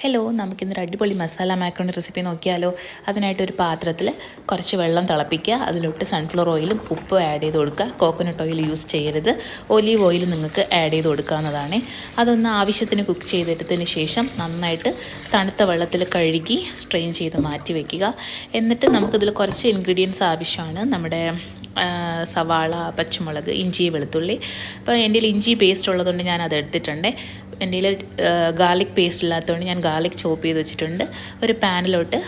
Hello, നമുക്കിന്നൊരു അടിപൊളി masala macaroni recipe നോക്കിയാലോ. അതിനായിട്ടൊരു പാത്രത്തിൽ കുറച്ച് വെള്ളം തിളപ്പിക്കുക. അതിലോട്ട് സൺഫ്ലവർ ഓയിലും ഉപ്പും ആഡ് ചെയ്ത് കൊടുക്കുക. കോക്കനട്ട് ഓയിൽ യൂസ് ചെയ്യരുത്. ഒലീവ് ഓയിൽ നിങ്ങൾക്ക് ആഡ് ചെയ്ത് കൊടുക്കാവുന്നതാണ്. അതൊന്ന് ആവശ്യത്തിന് കുക്ക് ചെയ്തെടുത്തതിന് ശേഷം നന്നായിട്ട് തണുത്ത വെള്ളത്തിൽ കഴുകി സ്ട്രെയിൻ ചെയ്ത് മാറ്റി വയ്ക്കുക. എന്നിട്ട് നമുക്കിതിൽ കുറച്ച് ഇൻഗ്രീഡിയൻസ് ആവശ്യമാണ്. നമ്മുടെ സവാള, പച്ചമുളക്, ഇഞ്ചി, വെളുത്തുള്ളി. അപ്പോൾ എൻ്റെ കയ്യിൽ ഇഞ്ചി പേസ്റ്റ് ഉള്ളതുകൊണ്ട് ഞാൻ അത് എടുത്തിട്ടുണ്ട്. എൻ്റെ കയ്യിൽ ഗാർലിക് പേസ്റ്റ് ഇല്ലാത്തതുകൊണ്ട് ഞാൻ ഗാർലിക് ചോപ്പ് ചെയ്ത് വെച്ചിട്ടുണ്ട്. ഒരു പാനിലോട്ട്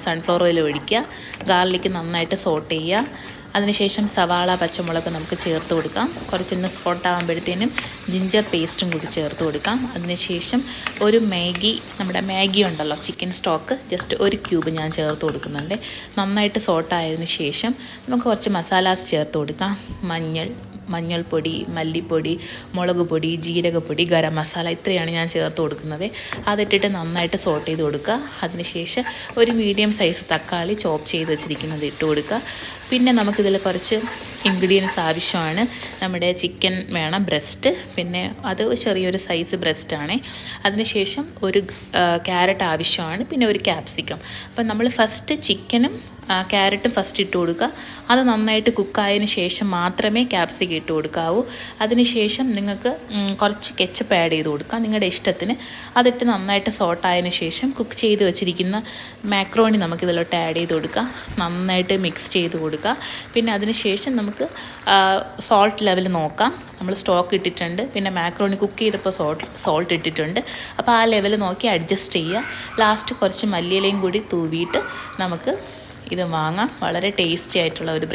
സൺഫ്ലവർ ഓയിൽ ഒഴിക്കുക. ഗാർലിക്ക് നന്നായിട്ട് സോട്ട് ചെയ്യുക. അതിനുശേഷം സവാള, പച്ചമുളക് നമുക്ക് ചേർത്ത് കൊടുക്കാം. കുറച്ചൊന്ന് സ്പോട്ട് ആകുമ്പോഴത്തേനും ജിഞ്ചർ പേസ്റ്റും കൂടി ചേർത്ത് കൊടുക്കാം. അതിനുശേഷം ഒരു നമ്മുടെ മാഗി ഉണ്ടല്ലോ, ചിക്കൻ സ്റ്റോക്ക്, ജസ്റ്റ് ഒരു ക്യൂബ് ഞാൻ ചേർത്ത് കൊടുക്കുന്നുണ്ട്. നന്നായിട്ട് സോട്ടായതിനു ശേഷം നമുക്ക് കുറച്ച് മസാലാസ് ചേർത്ത് കൊടുക്കാം. മഞ്ഞൾപ്പൊടി, മല്ലിപ്പൊടി, മുളക് പൊടി, ജീരകപ്പൊടി, ഗരം മസാല, ഇത്രയാണ് ഞാൻ ചേർത്ത് കൊടുക്കുന്നത്. അതിട്ടിട്ട് നന്നായിട്ട് സോട്ട് ചെയ്ത് കൊടുക്കുക. അതിനുശേഷം ഒരു മീഡിയം സൈസ് തക്കാളി ചോപ്പ് ചെയ്ത് വെച്ചിരിക്കുന്നത് ഇട്ട് കൊടുക്കുക. പിന്നെ നമുക്കിതിൽ കുറച്ച് ഇൻഗ്രീഡിയൻസ് ആവശ്യമാണ്. നമ്മുടെ ചിക്കൻ വേണം, ബ്രസ്റ്റ്, പിന്നെ അത് ചെറിയൊരു സൈസ് ബ്രസ്റ്റാണ്. അതിനുശേഷം ഒരു ക്യാരറ്റ് ആവശ്യമാണ്, പിന്നെ ഒരു ക്യാപ്സിക്കം. അപ്പം നമ്മൾ ഫസ്റ്റ് ചിക്കനും ക്യാരറ്റും ഫസ്റ്റ് ഇട്ട് കൊടുക്കുക. അത് നന്നായിട്ട് കുക്കായതിന് ശേഷം മാത്രമേ ക്യാപ്സിക്കം ഇട്ട് കൊടുക്കാവൂ. അതിനുശേഷം നിങ്ങൾക്ക് കുറച്ച് കെച്ചപ്പ് ആഡ് ചെയ്ത് കൊടുക്കുക നിങ്ങളുടെ ഇഷ്ടത്തിന്. അതിട്ട് നന്നായിട്ട് സോട്ടായതിന് ശേഷം കുക്ക് ചെയ്ത് വെച്ചിരിക്കുന്ന മാക്രോണി നമുക്കിതിലോട്ട് ആഡ് ചെയ്ത് കൊടുക്കുക. നന്നായിട്ട് മിക്സ് ചെയ്ത് കൊടുക്കുക. പിന്നെ അതിന് ശേഷം നമുക്ക് സോൾട്ട് ലെവൽ നോക്കാം. നമ്മൾ സ്റ്റോക്ക് ഇട്ടിട്ടുണ്ട്, പിന്നെ മാക്രോണി കുക്ക് ചെയ്തപ്പോൾ സോൾട്ട് ഇട്ടിട്ടുണ്ട്. അപ്പോൾ ആ ലെവൽ നോക്കി അഡ്ജസ്റ്റ് ചെയ്യുക. ലാസ്റ്റ് കുറച്ച് മല്ലിയിലയും കൂടി തൂവിയിട്ട് നമുക്ക് ഇത് വാങ്ങാം. വളരെ ടേസ്റ്റി ആയിട്ടുള്ള ഒരു